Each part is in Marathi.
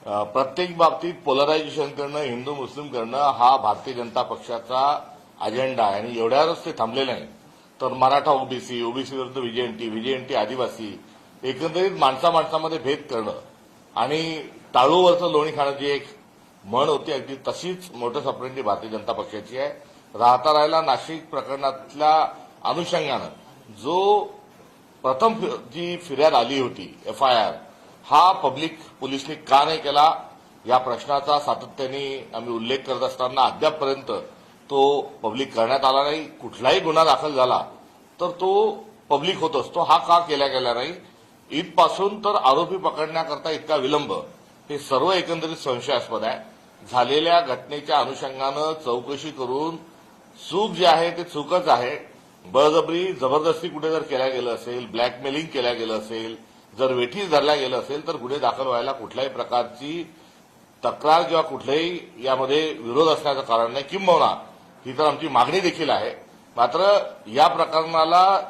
प्रत्येक बाबतीत पोलरायझेशन करणं, हिंदू मुस्लिम करणं हा भारतीय जनता पक्षाचा अजेंडा आहे आणि एवढ्यावरच ते थांबले नाही. तर मराठा ओबीसी, ओबीसी विरुद्ध व्हीजेएनटी आदिवासी, एकंदरीत माणसामध्ये भेद करणं आणि टाळूवरचं लोणी खाणं जी एक म्हण होती, अगदी तशीच मोठं सप्रेंटी भारतीय जनता पक्षाची आहे. राहिला नाशिक प्रकरणातल्या अनुषंगानं जो प्रथम जी फिर्याद आली होती एफआयआर, हा पोलिसनी का नाही केला या प्रश्नाचा सातत्याने आम्ही उल्लेख करत असताना अद्यापपर्यंत तो पब्लिक करण्यात आला नाही. कुठलाही गुन्हा दाखल झाला तर तो पब्लिक होत असतो, हा का केला गेला नाही. इथपासून तर आरोपी पकडण्याकरता इतका विलंब, हे सर्व एकंदरीत संशयास्पद आहे. झालेल्या घटनेच्या अनुषंगानं चौकशी करून चूक जी आहे ते चूकच आहे. बळजबरी जबरदस्ती कुठे जर केल्या गेलं असेल, ब्लॅकमेलिंग केल्या गेलं असेल, जर वेठीस धरल्या गेलं असेल तर गुन्हे दाखल व्हायला कुठल्याही प्रकारची तक्रार किंवा कुठल्याही यामध्ये विरोध असण्याचं कारण नाही. किंबहुना ही तर आमची मागणी देखील आहे. मात्र या प्रकरणाला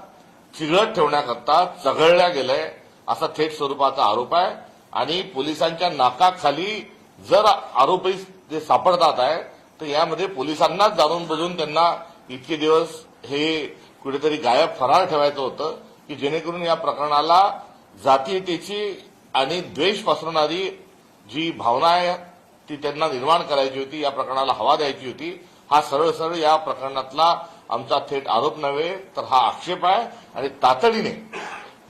चिघळत ठेवण्याकरता चघळल्या गेलंय असा थेट स्वरूपाचा आरोप आहे आणि पोलिसांच्या नाकाखाली जर आरोपी जे सापडतात आहे तर यामध्ये पोलिसांनाच जाणून बुजून त्यांना इतके दिवस हे कुठेतरी गायब फरार ठेवायचं होतं की जेणेकरून या प्रकरणाला जातीयतेची आणि द्वेष पसरवणारी जी भावना आहे ती त्यांना निर्माण करायची होती, या प्रकरणाला हवा द्यायची होती. हा सरळ या प्रकरणातला आमचा थेट आरोप नव्हे तर हा आक्षेप आहे आणि तातडीने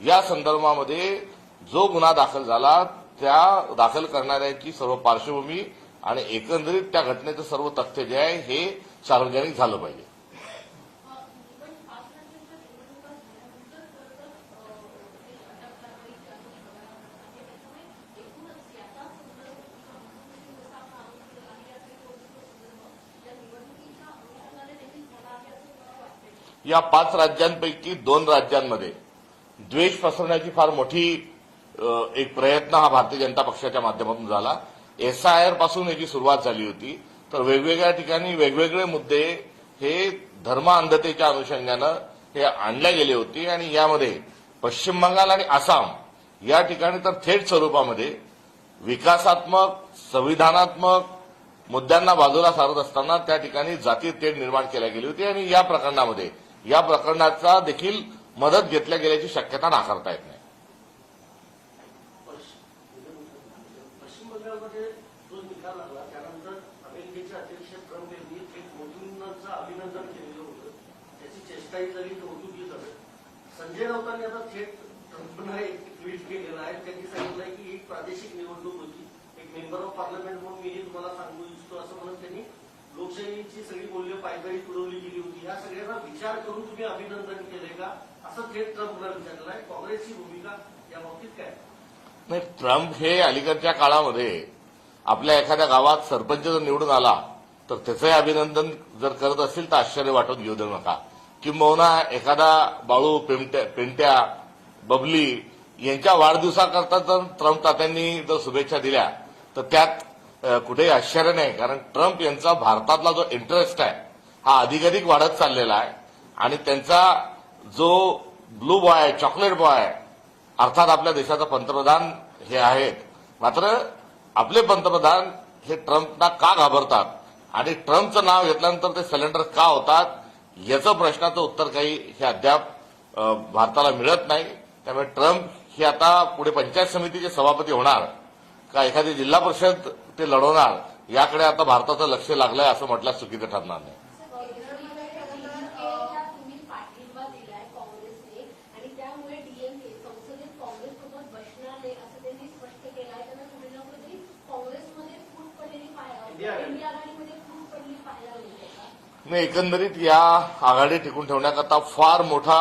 या संदर्भामध्ये जो गुन्हा दाखल झाला त्या दाखल करणाऱ्याची सर्व पार्श्वभूमी आणि एकंदरीत त्या घटनेचं सर्व तथ्य जे आहे हे सार्वजनिक झालं पाहिजे. या 5 राज्यांपैकी 2 राज्यांमध्ये द्वेष पसरवण्याची फार मोठी एक प्रयत्न हा भारतीय जनता पक्षाच्या माध्यमातून झाला. एसआयआर पासून याची सुरुवात झाली होती. तर वेगवेगळ्या ठिकाणी वेगवेगळे मुद्दे हे धर्म अंधतेच्या अनुषंगानं हे आणले गेले होते आणि यामध्ये पश्चिम बंगाल आणि आसाम या ठिकाणी तर थेट स्वरूपामध्ये विकासात्मक, संविधानात्मक मुद्द्यांना बाजूला सारत असताना त्या ठिकाणी जातीय तेढ निर्माण केल्या गेली होती आणि या प्रकरणाचा देखील मदत घेतल्या गेल्याची शक्यता नाकारता येत नाही. पश्चिम बंगालमध्ये जो निकाल लागला त्यानंतर अमेरिकेचे अध्यक्ष ट्रम्प यांनी थेट मोदींचं अभिनंदन केलेलं होतं. त्याची चेष्टाही झाली, कौतुकही झालं. संजय राऊतांनी आता थेट ट्रम्पना एक ट्विट केलेलं आहे. त्यांनी सांगितलंय की एक प्रादेशिक निवडणूक होती, एक मेंबर ऑफ पार्लमेंट म्हणून मी तुम्हाला सांगू इच्छितो असं म्हणून त्यांनी लोकशाहीची सगळी मूल्य पायदळी तुडवली गेली होती. या सगळ्यांना विचार करून तुम्ही अभिनंदन केले का असं थेट ट्रम्पला विचारलं आहे. काँग्रेसची भूमिका या बाबतीत काय? नाही, ट्रम्प हे अलीकडच्या काळामध्ये आपल्या एखाद्या गावात सरपंच जर निवडून आला तर त्याचंही अभिनंदन जर करत असतील तर आश्चर्य वाटून घेऊ देऊ नका. किंबहुना एखादा बाळू, पेंट्या, बबली यांच्या वाढदिवसाकरता जर ट्रम्प तात्यांनी जर शुभेच्छा दिल्या तर त्यात कुठेही आश्चर्य नाही. कारण ट्रम्प यांचा भारतातला जो इंटरेस्ट आहे हा अधिकाधिक वाढत चाललेला आहे आणि त्यांचा जो ब्लू बॉय आहे, चॉकलेट बॉय आहे, अर्थात आपल्या देशाचा पंतप्रधान हे आहेत. मात्र आपले पंतप्रधान हे ट्रम्पना का घाबरतात आणि ट्रम्पचं नाव घेतल्यानंतर ते सिलेंडर का होतात याचं प्रश्नाचं उत्तर काही हे अद्याप भारताला मिळत नाही. त्यामुळे ट्रम्प हे आता पुढे पंचायत समितीचे सभापती होणार का एखादी जिल्हा परिषद ते लढवणार याकडे आता भारताचं लक्ष लागलंय असं म्हटल्यास चुकीचं ठरणार नाही. नाही, एकंदरीत या आघाडी टिकून ठेवण्याकरता फार मोठा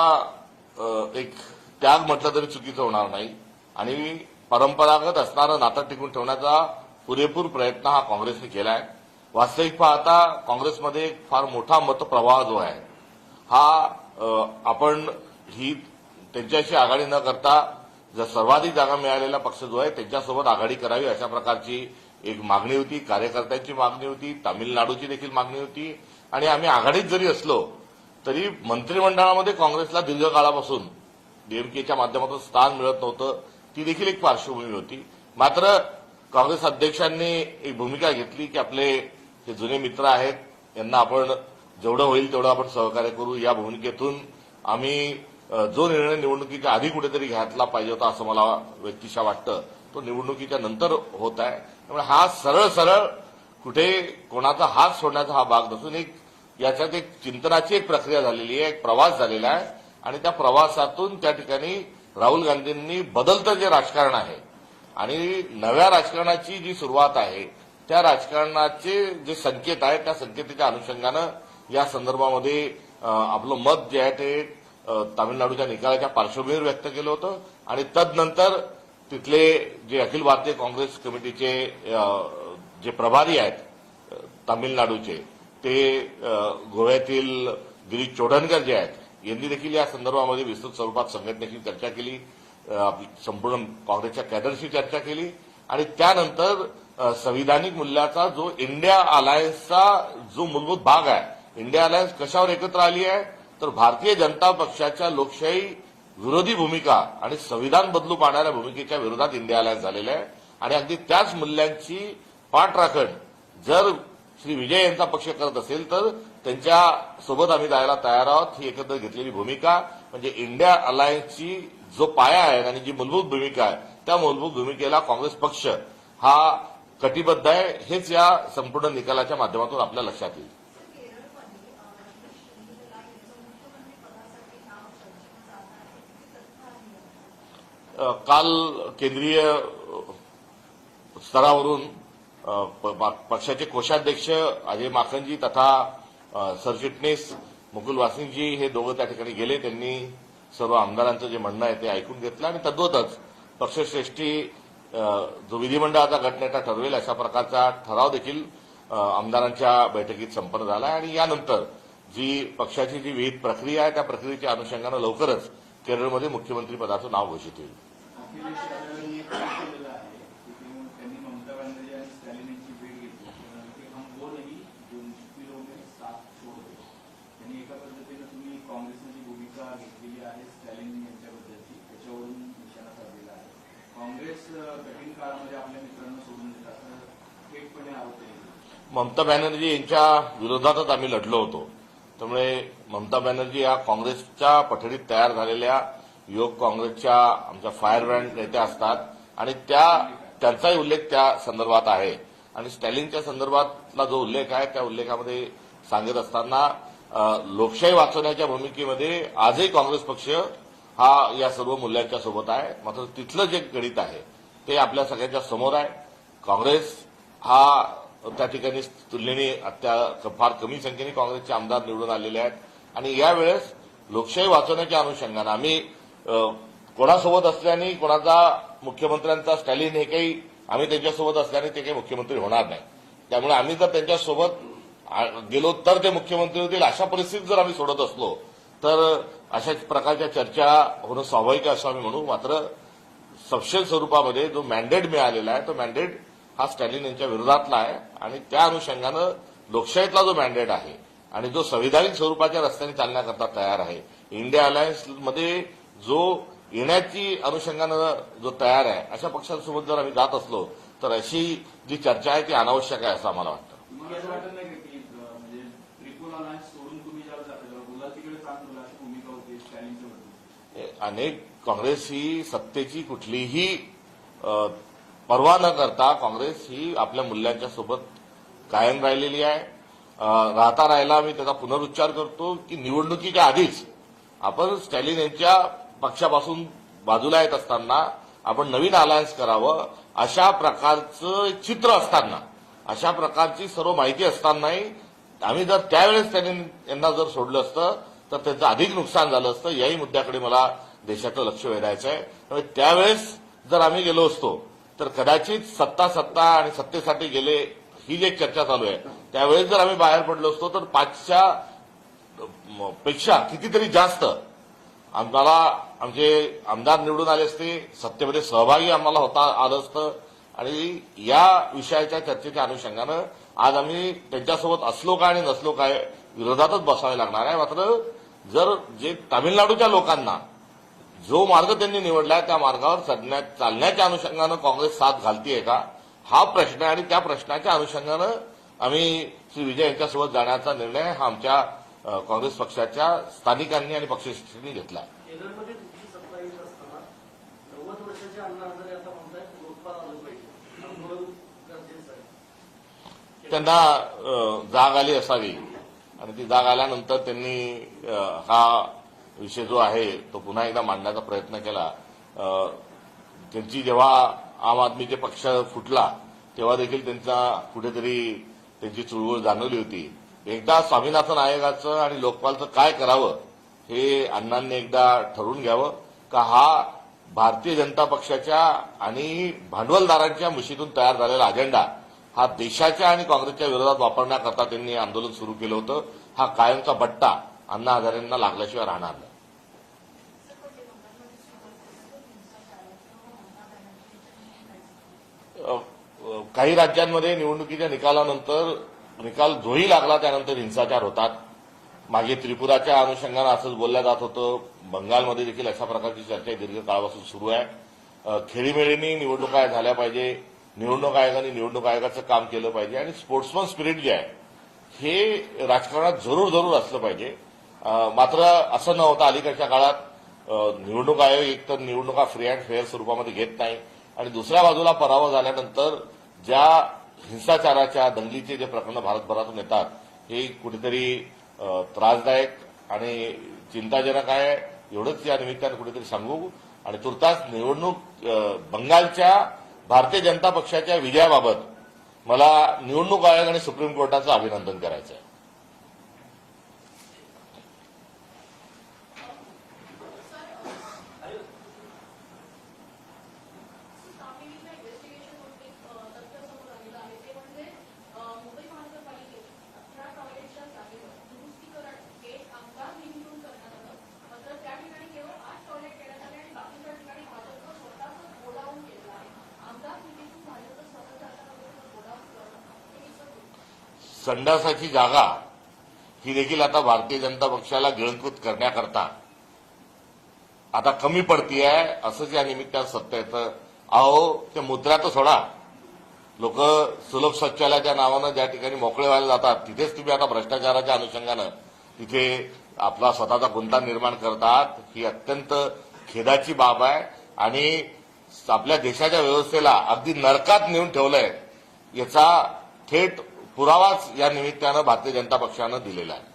एक त्याग म्हटलं तरी चुकीचं होणार नाही आणि परंपरागत असणारं नातं टिकून ठेवण्याचा पुरेपूर प्रयत्न हा काँग्रेसने केलाय. वास्तविक पाहता काँग्रेसमध्ये एक फार मोठा मतप्रवाह जो आहे हा आपण ही त्यांच्याशी आघाडी न करता जर सर्वाधिक जागा मिळालेला पक्ष जो आहे त्यांच्यासोबत आघाडी करावी अशा प्रकारची एक मागणी होती, कार्यकर्त्यांची मागणी होती, तामिळनाडूची देखील मागणी होती आणि आम्ही आघाडीत जरी असलो तरी मंत्रिमंडळामध्ये काँग्रेसला दीर्घकाळापासून डीएमकेच्या माध्यमातून स्थान मिळत नव्हतं. ती देखील एक पार्श्वभूमी होती. मात्र काँग्रेस अध्यक्षांनी एक भूमिका घेतली की आपले जे जुने मित्र आहेत यांना आपण जेवढं होईल तेवढं आपण सहकार्य करू. या भूमिकेतून आम्ही जो निर्णय निवडणुकीच्या आधी कुठेतरी घ्यायला पाहिजे होता असं मला व्यक्तिशः वाटतं, तो निवडणुकीच्या नंतर होत आहे. त्यामुळे हा सरळ सरळ कुठे कोणाचा हात सोडण्याचा हा भाग नसून एक याच्यात एक चिंतनाची एक प्रक्रिया झालेली आहे, एक प्रवास झालेला आहे आणि त्या प्रवासातून त्या ठिकाणी राहुल गांधींनी बदलतं जे राजकारण आहे आणि नव्या राजकारणाची जी सुरुवात आहे त्या राजकारणाचे जे संकेत आहेत त्या संकेताच्या अनुषंगानं या संदर्भामध्ये आपलं मत जे आहे ते तामिळनाडूच्या निकालाच्या पार्श्वभूमीवर व्यक्त केलं होतं आणि तदनंतर तिथले जे अखिल भारतीय काँग्रेस कमिटीचे जे प्रभारी आहेत तामिळनाडूचे ते गोव्यातील गिरीश चोडणकर जे आहेत यांनी देखील या संदर्भामध्ये विस्तृत स्वरूपात संघटनेशी चर्चा केली, संपूर्ण काँग्रेसच्या कॅडरशी चर्चा केली आणि त्यानंतर संविधानिक मूल्याचा जो इंडिया अलायन्सचा जो मूलभूत भाग आहे, इंडिया अलायन्स कशावर एकत्र आली आहे तर भारतीय जनता पक्षाच्या लोकशाही विरोधी भूमिका आणि संविधान बदलू पाहणाऱ्या भूमिकेच्या विरोधात इंडिया अलायन्स झालेला आहे आणि अगदी त्याच मूल्यांची पाठराखण जर श्री विजय यांचा पक्ष करत असेल तर त्यांच्या सोबत आम्ही जायला तयार आहोत. ही एकत्र घेतलेली भूमिका म्हणजे इंडिया अलायन्सची जो पाया आहे आणि जी मूलभूत भूमिका आहे त्या मूलभूत भूमिकेला काँग्रेस पक्ष हा कटिबद्ध आहे, हेच या संपूर्ण निकालाच्या माध्यमातून आपल्या लक्षात येईल. काल केंद्रीय स्तरावरून पक्षाचे कोषाध्यक्ष अजय माखनजी तथा सरचिटणीस मुकुल वासनिकजी हे दोघं त्या ठिकाणी गेले. त्यांनी सर्व आमदारांचं जे म्हणणं आहे ते ऐकून घेतलं आणि तद्वतच पक्षश्रेष्ठी जो विधिमंडळाचा गटनेता ठरवेल अशा प्रकारचा ठराव देखील आमदारांच्या बैठकीत संपन्न झाला आणि यानंतर जी पक्षाची जी विहित प्रक्रिया आहे त्या प्रक्रियेच्या अनुषंगानं लवकरच केरळमध्ये मुख्यमंत्री पदाचं नाव घोषित होईल. ममता बॅनर्जी यांच्या विरोधातच आम्ही लढलो होतो. त्यामुळे ममता बॅनर्जी या काँग्रेसच्या पठडीत तयार झालेल्या युवक काँग्रेसच्या आमच्या फायरब्रँड नेत्या असतात आणि त्यांचाही उल्लेख त्या संदर्भात आहे आणि स्टॅलिनच्या संदर्भातला जो उल्लेख आहे त्या उल्लेखामध्ये सांगत असताना लोकशाही वाचवण्याच्या भूमिकेमध्ये आजही काँग्रेस पक्ष हा या सर्व मूल्यांच्या सोबत आहे. मात्र तिथलं जे गणित आहे ते आपल्या सगळ्यांच्या समोर आहे. काँग्रेस हा त्या ठिकाणी तुलनेने फार कमी संख्येने काँग्रेसचे आमदार निवडून आलेले आहेत आणि यावेळेस लोकशाही वाचवण्याच्या अनुषंगानं आम्ही कोणासोबत असल्याने कोणाचा मुख्यमंत्र्यांचा स्टॅलिन हे काही आम्ही त्यांच्यासोबत असल्याने ते काही मुख्यमंत्री होणार नाही. त्यामुळे आम्ही जर त्यांच्यासोबत गेलो तर ते मुख्यमंत्री होतील अशा परिस्थितीत जर आम्ही सोडत असलो तर अशा प्रकारच्या चर्चा होणं स्वाभाविक असं आम्ही म्हणू. मात्र सपशेल स्वरूपामध्ये जो मॅन्डेट मिळालेला आहे तो मॅन्डेट हा स्टॅलिन यांच्या विरोधातला आहे आणि त्या अनुषंगानं लोकशाहीतला जो मॅन्डेट आहे आणि जो संविधानिक स्वरूपाच्या रस्त्याने चालण्याकरता तयार आहे, इंडिया अलायन्समध्ये जो येण्याची अनुषंगानं जो तयार आहे अशा पक्षांसोबत जर आम्ही जात असलो तर अशी जी चर्चा आहे ती अनावश्यक आहे असं आम्हाला वाटतं. अनेक काँग्रेस ही सत्तेची कुठलीही पर्वा न करता काँग्रेस ही आपल्या मूल्यांच्या सोबत कायम राहिलेली आहे. राहिला मी त्याचा पुनरुच्चार करतो की निवडणुकीच्या आधीच आपण स्टॅलिन यांच्या पक्षापासून बाजूला येत असताना आपण नवीन अलायन्स करावं अशा प्रकारचं चित्र असताना, अशा प्रकारची सर्व माहिती असतानाही आम्ही जर त्यावेळेस स्टॅलिन यांना जर सोडलं असतं तर त्याचं अधिक नुकसान झालं असतं. याही मुद्द्याकडे मला देशाचं लक्ष वेधायचं आहे. त्यामुळे त्यावेळेस जर आम्ही गेलो असतो तर कदाचित सत्ता आणि सत्तेसाठी गेले ही जी चर्चा चालू आहे त्यावेळेस जर आम्ही बाहेर पडलो असतो तर 5च्या पेक्षा कितीतरी जास्त आम्हाला आमचे आमदार निवडून आले असते, सत्तेमध्ये सहभागी आम्हाला आलं असतं आणि या विषयाच्या चर्चेच्या अनुषंगानं आज आम्ही त्यांच्यासोबत असलो काय आणि नसलो काय विरोधातच बसावे लागणार आहे. मात्र जर जे तामिळनाडूच्या लोकांना जो मार्ग त्यांनी निवडलाय त्या मार्गावर चालण्याच्या अनुषंगानं काँग्रेस साथ घालतीये का हा प्रश्न आणि त्या प्रश्नाच्या अनुषंगानं आम्ही श्री विजय यांच्यासोबत जाण्याचा निर्णय हा आमच्या काँग्रेस पक्षाच्या स्थानिकांनी आणि पक्षश्रेष्ठींनी घेतला. केरळमध्ये तुमची सत्ता येत असताना 90 वर्षाचे अण्णा हजारे आता म्हणतायत लोकपाल आलं पाहिजे, आंदोलन गरजेचं आहे. त्यांना जाग आली असावी आणि ती जाग आल्यानंतर त्यांनी हा विषय जो आहे तो पुन्हा एकदा मांडण्याचा प्रयत्न केला. त्यांची जेव्हा आम आदमीचे पक्ष फुटला तेव्हा देखील त्यांचा कुठेतरी त्यांची चुळबुळ जाणवली होती. एकदा स्वामीनाथन आयोगाचं आणि लोकपालचं काय करावं हे अण्णांनी एकदा ठरवून घ्यावं का हा भारतीय जनता पक्षाच्या आणि भांडवलदारांच्या मुशीतून तयार झालेला अजेंडा हा देशाच्या आणि काँग्रेसच्या विरोधात वापरण्याकरता त्यांनी आंदोलन सुरू केलं होतं. हा कायमचा बट्टा अण्णा हजारेंना लागल्याशिवाय राहणार नाही. काही राज्यांमध्ये निवडणुकीच्या निकालानंतर निकाल जोही लागला त्यानंतर हिंसाचार होतात. मागे त्रिपुराच्या अनुषंगानं असंच बोललं जात होतं. बंगालमध्ये देखील अशा प्रकारची चर्चा दीर्घ काळापासून सुरू आहे. खेळीमेळीने निवडणुका झाल्या पाहिजे, निवडणूक आयोगाने निवडणूक आयोगाचं काम केलं पाहिजे आणि स्पोर्ट्समन स्पिरिट जे आहे हे राजकारणात जरूर असलं पाहिजे. मात्र असं न होता अलीकडच्या काळात निवडणूक आयोग एकतर निवडणुका फ्री अँड फेअर स्वरूपामध्ये घेत नाही आणि दुसऱ्या बाजूला पराभव झाल्यानंतर ज्या हिंसाचाराच्या दंगलीचे जे प्रकरण भारतभरातून येतात हे कुठेतरी त्रासदायक आणि चिंताजनक आहे. एवढंच या निमित्तानं कुठेतरी सांगू आणि तुर्तास निवडणूक बंगालच्या भारतीय जनता पक्षाच्या विजयाबाबत मला निवडणूक आयोग आणि सुप्रीम कोर्टाचं अभिनंदन करायचं आहे. संडासाची जागा ही देखील आता भारतीय जनता पक्षाला गिळंकृत करण्याकरता आता कमी पडतीये असंच या निमित्तानं सत्य येतं. अहो ते मुद्रा तर सोडा, लोक सुलभ शौचालयाच्या नावानं ज्या ठिकाणी मोकळे व्हायला जातात तिथेच तुम्ही आता भ्रष्टाचाराच्या अनुषंगानं तिथे आपला स्वतःचा गुंता निर्माण करतात. ही अत्यंत खेदाची बाब आहे आणि आपल्या देशाच्या व्यवस्थेला अगदी नरकात नेऊन ठेवलंय याचा थेट पुरावाच या निमित्तानं भारतीय जनता पक्षानं दिलेला आहे.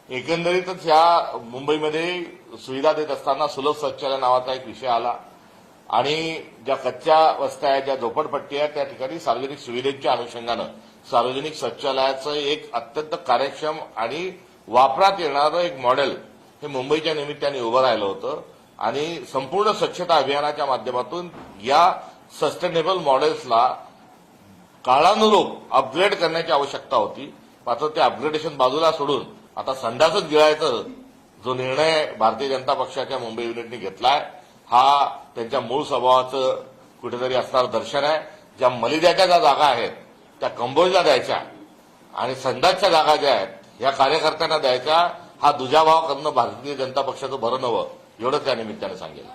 एकंदरीतच या मुंबईमध्ये सुविधा देत असताना सुलभ शौचालय नावाचा एक विषय आला आणि ज्या कच्च्या वस्त्या आहेत, ज्या झोपडपट्टी आहेत त्या ठिकाणी सार्वजनिक सुविधेच्या अनुषंगानं सार्वजनिक शौचालयाचं एक अत्यंत कार्यक्षम आणि वापरात येणारं एक मॉडेल हे मुंबईच्या निमित्ताने उभं राहिलं होतं आणि संपूर्ण स्वच्छता अभियानाच्या माध्यमातून या सस्टेनेबल मॉडेल्सला काळानुरूप अपग्रेड करण्याची आवश्यकता होती. मात्र ते अपग्रेडेशन बाजूला सोडून आता संडासच गिळायचं जो निर्णय भारतीय जनता पक्षाच्या मुंबई युनिटने घेतलाय हा त्यांच्या मूळ स्वभावाचं कुठेतरी असणारं दर्शन आहे. ज्या मलिद्याच्या ज्या जागा आहेत त्या कंबोजला द्यायच्या आणि संडासच्या जागा ज्या आहेत या कार्यकर्त्यांना द्यायच्या, हा दुजाभाव करणं भारतीय जनता पक्षाचं बरं नवं एवढंच त्या निमित्तानं सांगेल.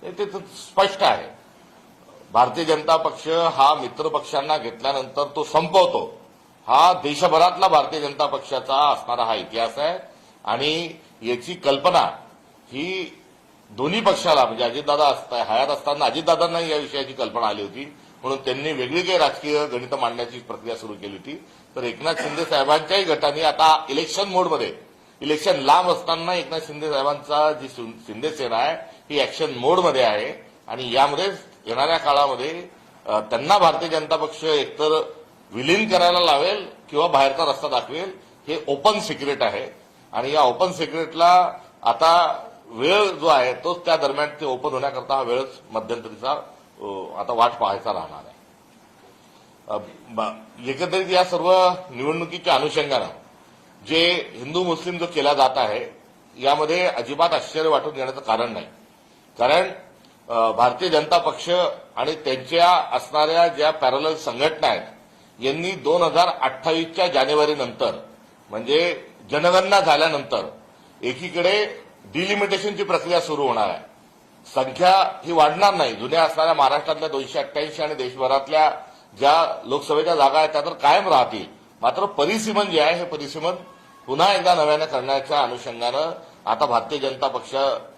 ते तर स्पष्ट आहे. भारतीय जनता पक्ष हा मित्रपक्षांना घेतल्यानंतर तो संपवतो. हा देशभरातला भारतीय जनता पक्षाचा असणारा हा इतिहास आहे आणि याची कल्पना ही दोन्ही पक्षाला म्हणजे अजितदादा हयात असताना अजितदादांना या विषयाची कल्पना आली होती म्हणून त्यांनी वेगळी काही राजकीय गणित मांडण्याची प्रक्रिया सुरू केली होती. तर एकनाथ शिंदे साहेबांच्याही गटाने आता इलेक्शन मोडमध्ये इलेक्शन लांब असताना एकनाथ शिंदे साहेबांचा जी शिंदे सेना आहे ही ऍक्शन मोडमध्ये आहे आणि यामध्ये येणाऱ्या काळामध्ये त्यांना भारतीय जनता पक्ष एकतर विलीन करायला लावेल किंवा बाहेरचा रस्ता दाखवेल हे ओपन सिक्रेट आहे आणि या ओपन सिक्रेटला आता वेळ जो आहे तोच त्या दरम्यान ते ओपन होण्याकरता हा वेळच मध्यंतरीचा आता वाट पाहायचा राहणार आहे. एकंदरीत या सर्व निवडणुकीच्या अनुषंगानं जे हिंदू मुस्लिम जो केला जात आहे यामध्ये अजिबात आश्चर्य वाटून घेण्याचं कारण नाही. कारण भारतीय जनता पक्ष आणि त्यांच्या असणाऱ्या ज्या पॅरलल संघटना आहेत यांनी 2028च्या जानेवारीनंतर म्हणजे जनगणना झाल्यानंतर एकीकडे डिलिमिटेशनची प्रक्रिया सुरू होणार आहे. संख्या ही वाढणार नाही. जुन्या असणाऱ्या महाराष्ट्रातल्या 288 आणि देशभरातल्या ज्या लोकसभेच्या जागा आहेत त्या तर कायम राहतील. मात्र परिसीमन जे आहे हे परिसीमन पुन्हा एकदा नव्यानं करण्याच्या अनुषंगानं आता भारतीय जनता पक्ष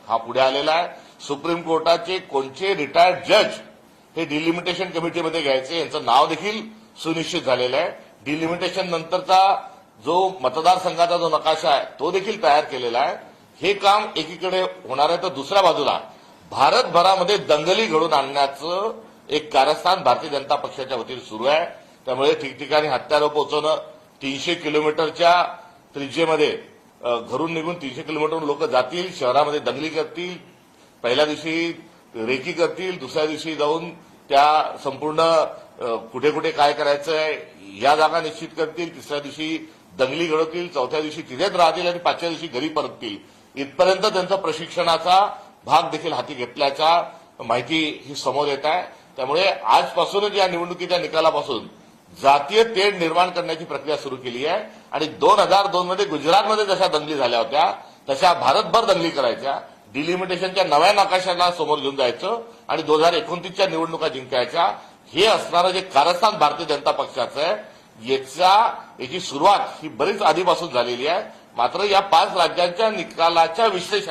हा पुढे आलेला आहे. सुप्रीम कोर्टाचे कोणते रिटायर्ड जज हे डिलिमिटेशन कमिटीमध्ये घ्यायचे यांचं नाव देखील सुनिश्चित झालेलं आहे. डिलिमिटेशन नंतरचा जो मतदारसंघाचा जो नकाशा आहे तो देखील तयार केलेला आहे. हे काम एकीकडे होणार आहे तर दुसऱ्या बाजूला भारतभरामध्ये दंगली घडून आणण्याचं एक कारस्थान भारतीय जनता पक्षाच्या वतीने सुरू आहे. त्यामुळे ठिकठिकाणी हत्यारं पोहोचवणं, 300 किलोमीटरच्या त्रिज्येमध्ये घरून निघून 300 किलोमीटर लोक जातील, शहरामध्ये दंगली करतील, पहिल्या दिवशी रेकी करतील, दुसऱ्या दिवशी जाऊन त्या संपूर्ण कुठे कुठे काय करायचंय या जागा निश्चित करतील, तिसऱ्या दिवशी दंगली घडवतील, चौथ्या दिवशी तिथेच राहतील आणि पाचव्या दिवशी घरी परततील. इथपर्यंत त्यांचा प्रशिक्षणाचा भाग देखील हाती घेतल्याच्या माहिती ही समोर येत आहे. त्यामुळे आजपासूनच या निवडणुकीच्या निकालापासून जातीय तेढ निर्माण करण्याची प्रक्रिया सुरू केली आहे आणि 2002 मध्ये गुजरातमध्ये जशा दंगली झाल्या होत्या तशा भारतभर दंगली करायच्या, डिलिमिटेशनच्या नव्या नकाशाला समोर घेऊन जायचं आणि 2029च्या निवडणुका जिंकायच्या. हे असणारं जे कारस्थान भारतीय जनता पक्षाचं आहे याची सुरुवात ही बरीच आधीपासून झालेली आहे. मात्र या 5 राज्यांच्या निकालाच्या विश्लेषण